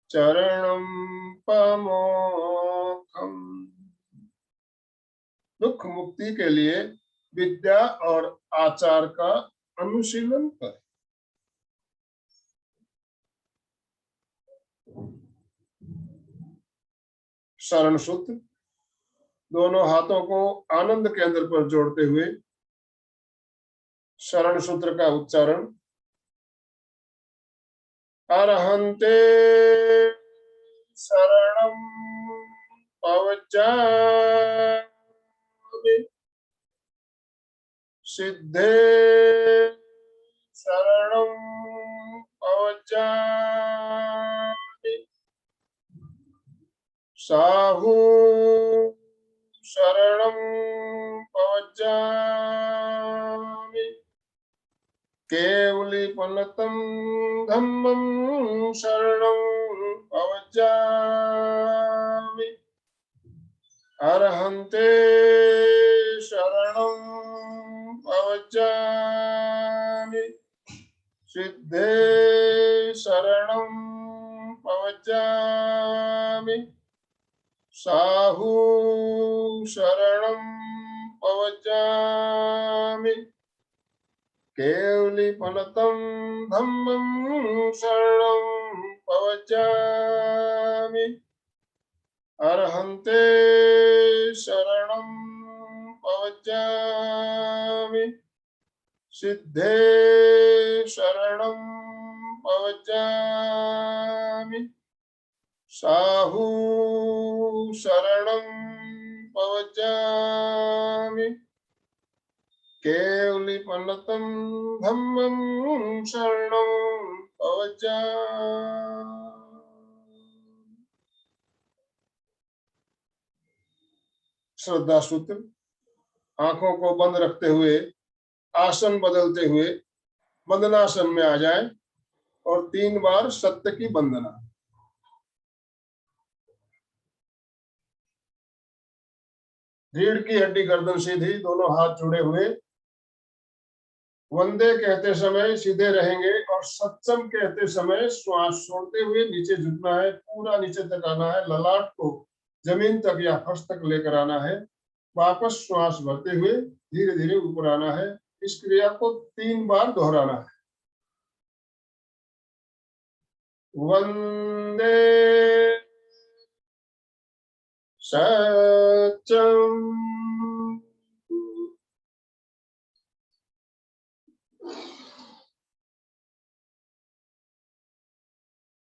चरणं पमोखम। दुख मुक्ति के लिए विद्या और आचार का अनुशीलन करें। शरण सूत्र, दोनों हाथों को आनंद केंद्र पर जोड़ते हुए शरण सूत्र का उच्चारण। अरहन्ते शरणं पवचामि। सिद्धे शरणं पवचामि। साहू शरणं पवचामि। केवलीपनतं धम्मं शरणं पवचामि। अरहन्ते शरणं पवचामि। सिद्धे शरणं पवचामि। साहू शरणं पवचामि। केवलीपनतं धम्मं शरणं पवचामि। अरहन्ते शरणं पवचामि। सिद्धे शरणं पवचामि। साहू शरणं पवचामि। केवलीपनतं धम्मं शरणं पवचामि। श्रद्धा सूत्र, आंखों को बंद रखते हुए आसन बदलते हुए वंदनासन में आ जाएं और 3 बार सत्य की वंदना। रीढ़ की हड्डी गर्दन सीधी, दोनों हाथ जुड़े हुए। वंदे कहते समय सीधे रहेंगे और सत्सम कहते समय श्वास छोड़ते हुए नीचे झुकना है, पूरा नीचे तक आना है, ललाट को जमीन तक या फर्श तक लेकर आना है। वापस श्वास भरते हुए धीरे धीरे ऊपर आना है। इस क्रिया को 3 बार दोहराना है। वंदे सत्यम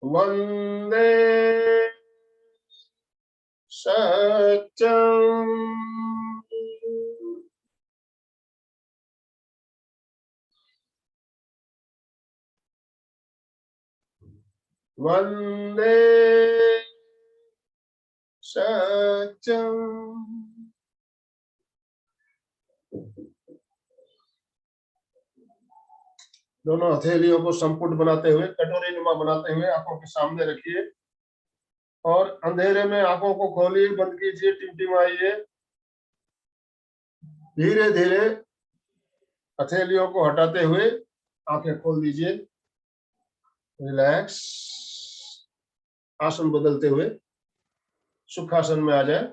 वंदे सत्यम वंदे सत्यम। दोनों हथेलियों को संपुट बनाते हुए, कटोरी नुमा बनाते हुए आंखों के सामने रखिए और अंधेरे में आंखों को खोलिए, बंद कीजिए, टिमटिमाइए। धीरे धीरे हथेलियों को हटाते हुए आंखें खोल दीजिए, रिलैक्स, आसन बदलते हुए सुखासन में आ जाए,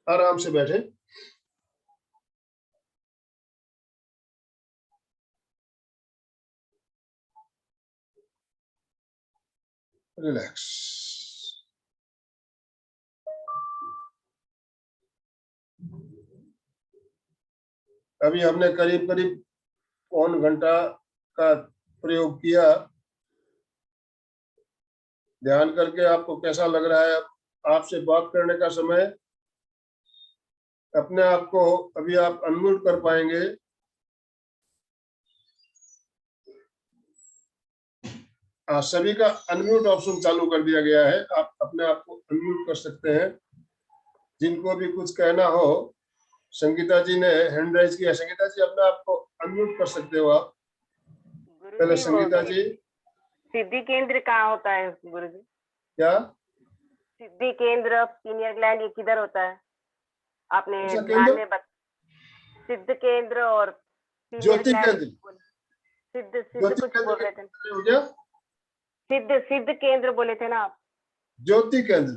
आराम से बैठे। रिलैक्स। अभी हमने करीब करीब पौन घंटा का प्रयोग किया। ध्यान करके आपको कैसा लग रहा है? आपसे बात करने का समय अपने आप को अभी आप अनम्यूट कर पाएंगे। सभी का अनम्यूट ऑप्शन चालू कर दिया गया है, आप अपने आप को अनम्यूट कर सकते हैं। जिनको भी कुछ कहना हो, संगीता जी ने हैंड राइज किया, संगीता जी अपने आप को अनम्यूट कर सकते हो आप। पहले संगीता जी। सिद्धि केंद्र कहाँ होता है गुरु जी? क्या सिद्धि केंद्र, पीनियल ग्लैंड, ये किधर होता है? आपने कैसा ध्यान केंद्र? में सिद्ध केंद्र और पीनियल ज्योति ग्लैंड, केंद्र। सिद्ध ज्योति कुछ केंद्र बोल रहे थे, हो गया। सिद्ध केंद्र बोले थे ना आप? ज्योति केंद्र,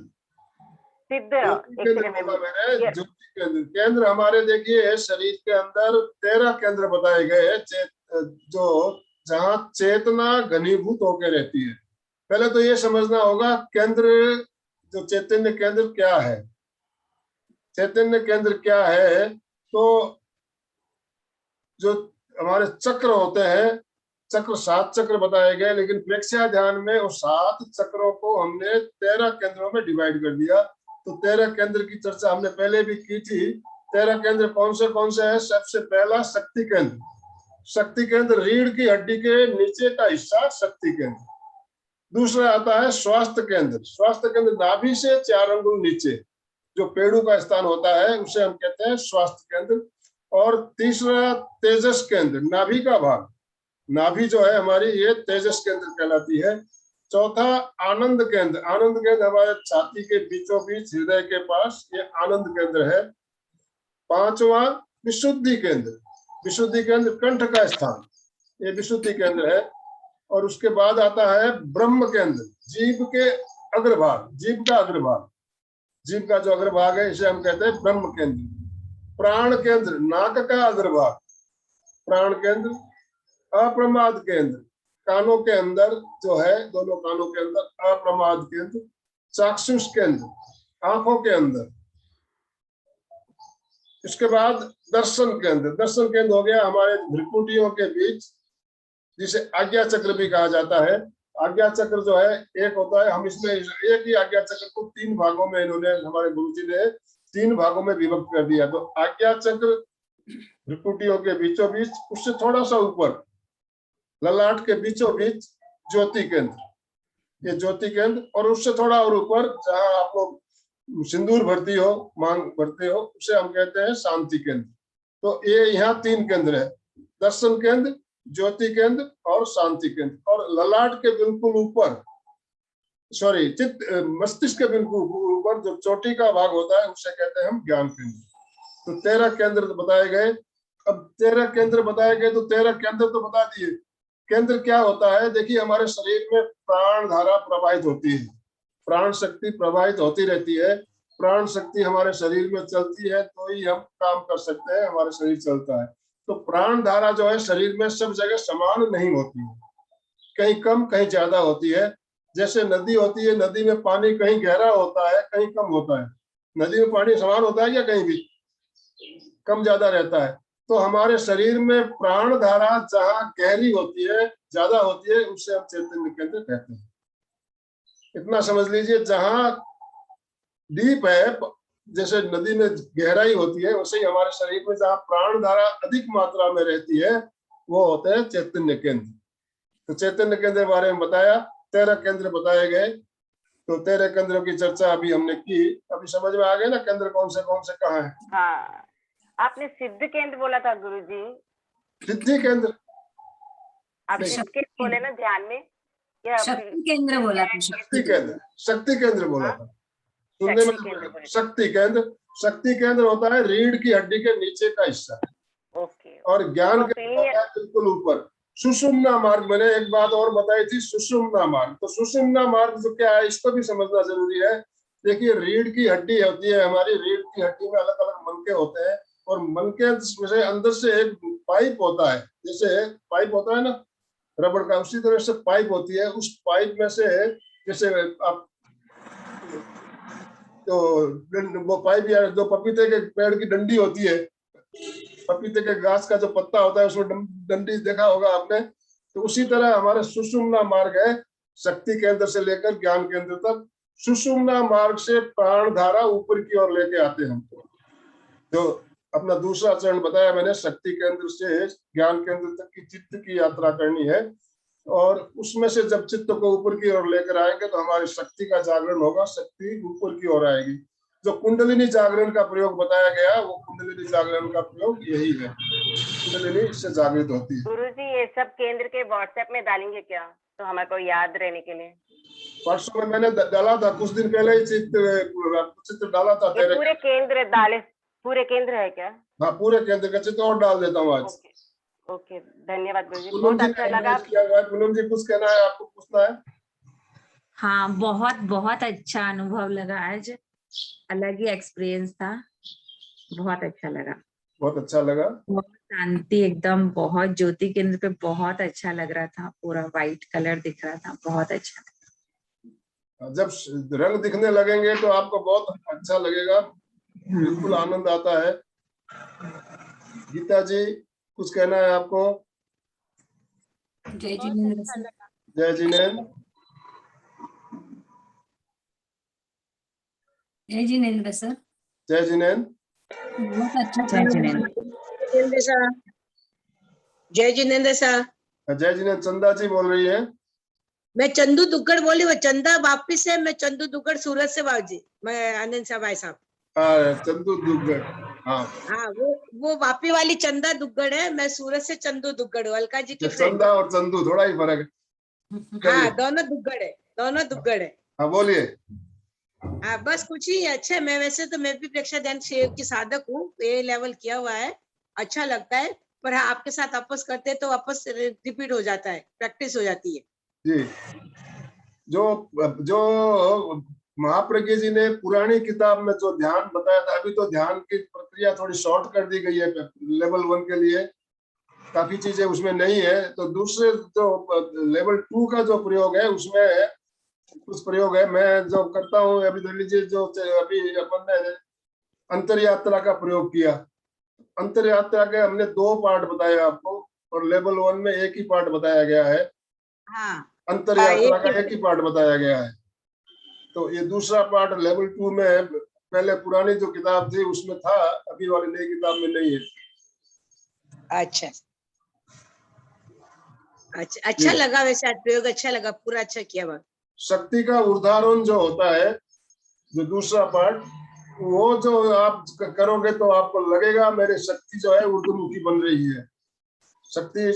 सिद्ध ज्योति केंद्र बोला मैंने। ज्योति केंद्र, केंद्र हमारे देखिए शरीर के अंदर 13 केंद्र बताए गए हैं, जो जहाँ चेतना घनीभूत होकर रहती है। पहले तो ये समझना होगा केंद्र, जो चैतन्य केंद्र क्या है। चैतन्य केंद्र क्या है? तो जो हमारे चक्र होते हैं, चक्र 7 चक्र बताए गए, लेकिन प्रेक्षया ध्यान में उस 7 चक्रों को हमने 13 केंद्रों में डिवाइड कर दिया। तो 13 केंद्र की चर्चा हमने पहले भी की थी। 13 केंद्र कौन से है? सबसे पहला शक्ति केंद्र। शक्ति केंद्र रीढ़ की हड्डी के नीचे का हिस्सा शक्ति केंद्र। दूसरा आता है स्वास्थ्य केंद्र। स्वास्थ्य केंद्र नाभि से 4 अंगुल नीचे जो पेड़ों का स्थान होता है, उसे हम कहते हैं स्वास्थ्य केंद्र। और तीसरा तेजस केंद्र, नाभि का भाग। नाभि जो है हमारी, ये तेजस केंद्र कहलाती है। चौथा आनंद केंद्र। आनंद केंद्र हमारे छाती के बीचों बीच हृदय के पास, ये आनंद केंद्र है। पांचवा विशुद्धि केंद्र। विशुद्धि केंद्र कंठ का स्थान, ये विशुद्धि केंद्र है। और उसके बाद आता है ब्रह्म केंद्र, जीभ के अग्रभाग, जीभ का अग्रभाग, जीभ का जो अग्रभाग है इसे हम कहते हैं ब्रह्म केंद्र। प्राण केंद्र, नाक का अग्रभाग, प्राण केंद्र। अप्रमाद केंद्र, कानों के अंदर जो है, दोनों कानों के अंदर अप्रमाद केंद्र। चाक्षुष केंद्र, आंखों के अंदर। इसके बाद दर्शन केंद्र। दर्शन केंद्र हो गया हमारे भ्रिकुटियों के बीच, जिसे आज्ञा चक्र भी कहा जाता है। आज्ञा चक्र जो है एक होता है, हम इसमें एक ही आज्ञा चक्र को 3 भागों में, इन्होंने हमारे गुरुजी ने 3 भागों में विभक्त कर दिया। तो आज्ञा चक्र भ्रिकुटियों के बीचों बीच, उससे थोड़ा सा ऊपर ललाट के बीचों बीच ज्योति केंद्र, ये ज्योति केंद्र। और उससे थोड़ा और ऊपर जहां आप लोग सिंदूर भरती हो, मांग भरते हो, उसे हम कहते हैं शांति केंद्र। तो ये यहाँ 3 केंद्र है, दर्शन केंद्र, ज्योति केंद्र और शांति केंद्र। और ललाट के बिल्कुल ऊपर, सॉरी, मस्तिष्क के बिल्कुल ऊपर जो चोटी का भाग होता है, उसे कहते हैं हम ज्ञान केंद्र। तो 13 केंद्र बताए गए। अब 13 केंद्र बताए गए तो 13 केंद्र तो बता दिए। केंद्र क्या होता है? देखिए हमारे शरीर में प्राण धारा प्रवाहित होती है, प्राण शक्ति प्रवाहित होती रहती है। प्राण शक्ति हमारे शरीर में चलती है तो ही हम काम कर सकते हैं, हमारा शरीर चलता है। तो प्राण धारा जो है शरीर में सब जगह समान नहीं होती है, कहीं कम कहीं ज्यादा होती है। जैसे नदी होती है, नदी में पानी कहीं गहरा होता है, कहीं कम होता है। नदी में पानी समान होता है या कहीं भी कम ज्यादा रहता है? तो हमारे शरीर में प्राण धारा जहाँ गहरी होती है, ज्यादा होती है, उसे हम चैतन्य केंद्र कहते हैं। इतना समझ लीजिए, जहाँ डीप है, जैसे नदी में गहराई होती है, वैसे ही हमारे शरीर में जहाँ प्राण धारा अधिक मात्रा में रहती है, वो होते हैं चैतन्य केंद्र। तो चैतन्य केंद्र के बारे में बताया, 13 केंद्र बताए गए। तो 13 केंद्रों की चर्चा अभी हमने की। अभी समझ में आ गए ना केंद्र कौन से कहाँ है? हाँ, आपने सिद्ध केंद्र बोला था गुरुजी। सिद्धि केंद्र आप सिद्ध केंद्र बोले ना ध्यान में, या शक्ति केंद्र बोला था? शक्ति केंद्र, शक्ति केंद्र बोला था, सुनने में। शक्ति केंद्र, शक्ति केंद्र होता है रीढ़ की हड्डी के नीचे का हिस्सा। ओके। और ज्ञान केंद्र होता है बिल्कुल ऊपर, सुषुम्ना मार्ग, मैंने एक बात और बताई थी, सुषुम्ना मार्ग। तो सुषुम्ना मार्ग जो क्या है इसको भी समझना जरूरी है। देखिए, रीढ़ की हड्डी होती है हमारी, रीढ़ की हड्डी में अलग अलग मनके होते हैं, और मनके में से अंदर से एक पाइप होता है, जैसे पाइप होता है ना रबड़ का, उसी तरह से पाइप होती है। उस पाइप में से जैसे आप तो वो पाइप या जो पपीते के पेड़ की डंडी होती है, पपीते के घास का जो पत्ता होता है उसमें डंडी देखा होगा आपने, तो उसी तरह हमारा सुषुम्ना मार्ग है, शक्ति केंद्र से लेकर ज्ञान केंद्र तक। सुषुम्ना मार्ग से प्राण धारा ऊपर की ओर लेके आते हैं हमको। जो अपना दूसरा चरण बताया मैंने, शक्ति केंद्र से ज्ञान केंद्र तक की चित्त की यात्रा करनी है, और उसमें से जब चित्त को ऊपर की ओर लेकर आएंगे तो हमारी शक्ति का जागरण होगा, शक्ति ऊपर की ओर आएगी। जो कुंडलिनी जागरण का प्रयोग बताया गया, वो कुंडलिनी जागरण का प्रयोग यही है, कुंडलिनी इससे जागृत होती है। गुरुजी, ये सब केंद्र के व्हाट्सएप में डालेंगे क्या, तो हमारे को याद रहने के लिए? परसों में मैंने डाला था, कुछ दिन पहले ही चित्र डाला था ये तेरे। पूरे केंद्र डाले, पूरे केंद्र है क्या? हाँ, पूरे केंद्र का चित्र और डाल देता हूँ आज। ओके ओके, धन्यवाद गुरुजी, पूनम बहुत जी अच्छा ने लगा। इनवाइट किया हुआ है। पूनम जी कुछ कहना है, आपको पूछना है? हाँ, बहुत बहुत अच्छा अनुभव लगा आज, अलग ही एक्सपीरियंस था, बहुत अच्छा लगा। बहुत अच्छा लगा। बहुत शांति, एकदम बहुत ज्योति केंद्र पे बहुत अच्छा लग रहा था, पूरा वाइट कलर दिख रहा था, बहुत अच्छा। जब रंग दिखने लगेंगे तो आपको बहुत अच्छा लगेगा, बिल्कुल आनंद आता है। गीता जी कुछ कहना है आपको? जय जिनेंद्र सर। जय जिनेंद्र। जय जिनेंद्र सर। जय जिनेंद्र। बहुत अच्छा जय जिनेंद्र। जिनेंद्र सर। जय जिनेंद्र सर। जय जिनेंद्र। चंदा जी बोल रही है। मैं चंदू दुग्गड़ बोली, वो चंदा वापिस है, मैं चंदू दुग्गड़ सूरत से बाबूजी, मैं आनंद साहब भाई साहब। चंदू दुग्गड़। हाँ हाँ, वो वापी वाली चंदा दुग्गड़ है, मैं सूरत से चंदू दुग्गड़ हूँ, अलका जी की फ्रेंड। चंदा और चंदू थोड़ा ही फर्क है। हाँ, दोनों दुग्गड़ है, दोनों दुग्गड़ है। हाँ बोलिए। हाँ, बस कुछ ही अच्छा। मैं वैसे तो मैं भी प्रेक्षा ध्यान शेव की साधक हूँ, ए लेवल किया हुआ है, अच्छा लगता है, पर हाँ, आपके साथ वापस करते हैं तो वापस रिपीट हो जाता है, प्रैक्टिस हो जाती है जी। जो जो महाप्रज्ञ जी ने पुरानी किताब में जो ध्यान बताया था, अभी तो ध्यान की प्रक्रिया थोड़ी शॉर्ट कर दी गई है लेवल 1 के लिए, काफी चीजें उसमें नहीं है। तो दूसरे जो लेवल 2 का जो प्रयोग है उसमें कुछ प्रयोग है मैं जो करता हूँ। अभी देख लीजिए, जो अभी अपन ने अंतर यात्रा का प्रयोग किया, अंतर यात्रा के हमने 2 पार्ट बताए आपको, और लेवल 1 में एक ही पार्ट बताया गया है। हाँ, अंतर यात्रा का एक ही पार्ट बताया गया है। तो ये दूसरा पार्ट लेवल 2 में पहले पुरानी जो किताब थी उसमें था, अभी वाली नई किताब में नहीं है। अच्छा अच्छा, अच्छा लगा वैसे आज प्रयोग, अच्छा लगा, पूरा अच्छा किया बात। शक्ति का ऊर्ध्वारोहण जो होता है, जो दूसरा पार्ट, वो जो आप करोगे तो आपको लगेगा मेरी शक्ति जो है ऊर्ध्वमुखी बन रही है। शक्ति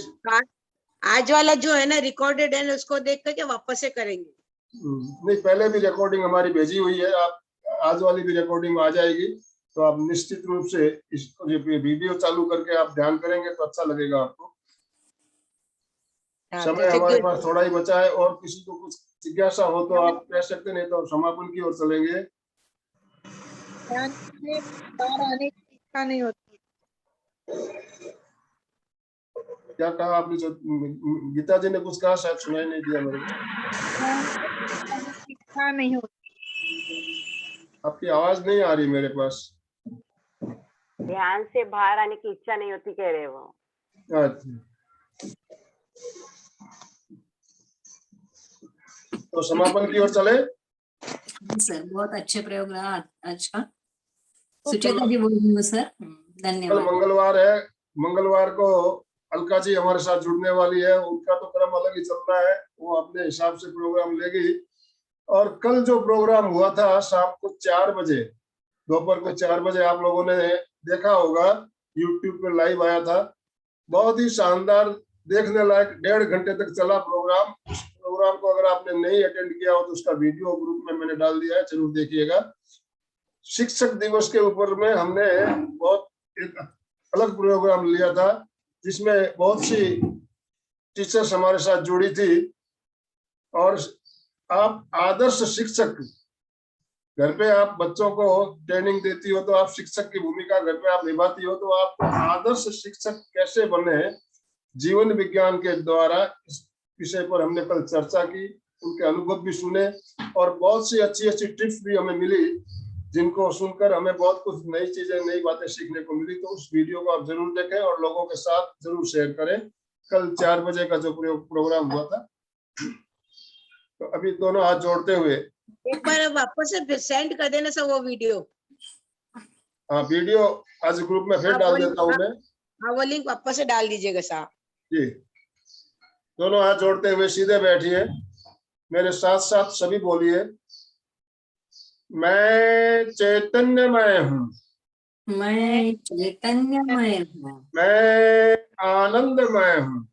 आज वाला जो है ना रिकॉर्डेड है ना, उसको देख करके वापस से करेंगे। नहीं, पहले भी रिकॉर्डिंग हमारी भेजी हुई है, आप आज वाली भी रिकॉर्डिंग आ जाएगी, तो आप निश्चित रूप से इस वीडियो चालू करके आप ध्यान करेंगे तो अच्छा लगेगा आपको। समय हमारे पास थोड़ा ही बचा है, और किसी को कुछ जिज्ञासा हो तो आप कह सकते, नहीं तो समापन की ओर चलेंगे। आने की इच्छा नहीं होती। क्या कहा आपने? गीता जी ने कुछ कहा, शायद सुनाई नहीं दिया मेरे को। इच्छा नहीं होती। आपकी आवाज नहीं आ रही मेरे पास। ध्यान से बाहर आने की इच्छा नहीं होती कह रहे वो। अच्छा, तो समापन की ओर चले। सर, बहुत अच्छे प्रयोग रहा आज का। सुचेता जी बोल रही हूँ सर, कल धन्यवाद। मंगलवार है, मंगलवार को अलका जी हमारे साथ जुड़ने वाली है, उनका तो क्रम अलग ही चल रहा है, वो अपने हिसाब से प्रोग्राम लेगी। और कल जो प्रोग्राम हुआ था शाम को 4 बजे, दोपहर को 4 बजे, आप लोगों ने देखा होगा, यूट्यूब पे लाइव आया था, बहुत ही शानदार, देखने लायक 1.5 घंटे तक चला प्रोग्राम। उस प्रोग्राम को अगर आपने नहीं अटेंड किया हो तो उसका वीडियो ग्रुप में मैंने डाल दिया है, जरूर देखिएगा। शिक्षक दिवस के ऊपर में हमने बहुत एक अलग प्रोग्राम लिया था, जिसमें बहुत सी टीचर्स हमारे साथ जुड़ी थी। और आप आदर्श शिक्षक, घर पे आप बच्चों को ट्रेनिंग देती हो तो आप शिक्षक की भूमिका घर पे आप निभाती हो, तो आपको आदर्श शिक्षक कैसे बने, जीवन विज्ञान के द्वारा इस विषय पर हमने कल चर्चा की, उनके अनुभव भी सुने और बहुत सी अच्छी अच्छी टिप्स भी हमें मिली, जिनको सुनकर हमें बहुत कुछ नई चीजें, नई बातें सीखने को मिली। तो उस वीडियो को आप जरूर देखें और लोगों के साथ जरूर शेयर करें। कल 4 बजे का जो प्रोग्राम हुआ था। तो अभी दोनों हाथ जोड़ते हुए एक बार वापस से सेंड कर देना सर वो वीडियो। हाँ, वीडियो आज ग्रुप में फिर डाल देता हूँ मैं। हाँ, वो लिंक वापस से डाल दीजिएगा साहब जी। दोनों हाथ जोड़ते हुए सीधे बैठिए, मेरे साथ साथ सभी बोलिए, मैं चैतन्यमय हूँ, मैं चैतन्यमय हूँ, मैं आनंदमय हूँ,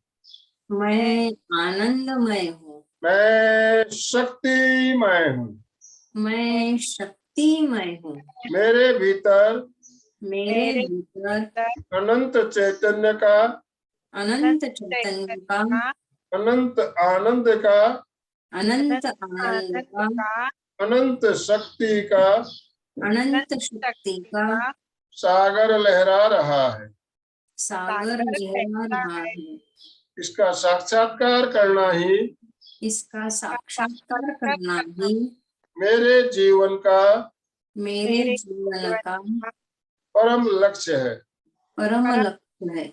मैं आनंदमय हूँ, मैं शक्तिमय हूँ, मैं शक्तिमय हूँ, मेरे भीतर मेरे भीतर अनंत चैतन्य का, अनंत चैतन्य का, अनंत आनंद का, अनंत आनंद का, अनंत शक्ति का अनंत शक्ति का सागर लहरा रहा है। सागर लहरा रहा है। इसका साक्षात्कार करना ही, इसका साक्षात्कार करना ही मेरे जीवन का मेरे जीवन का परम लक्ष्य है। परम लक्ष्य है।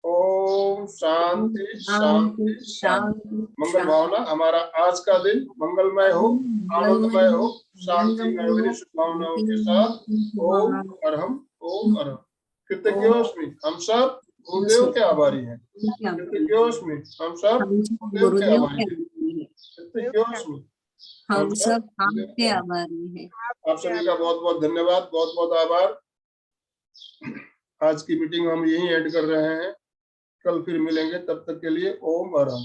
ओम शांति शांति शांति। मंगल भावना, हमारा आज का दिन मंगलमय हो, आनंदमय हो, शांति में मेरी शुभकामनाओं के साथ। ओम अरहम, ओम अरहम। कृतज्ञोस्मि, हम सब गुरुदेव के आभारी हैं। कृतज्ञोस्मि, हम सब गुरुदेव के आभारी हैं। कृतज्ञोस्मि, हम सब आपके आभारी हैं। आप सभी का बहुत बहुत धन्यवाद, बहुत बहुत आभार। आज की मीटिंग हम यहीं एंड कर रहे हैं, कल फिर मिलेंगे, तब तक के लिए ओम अरहम।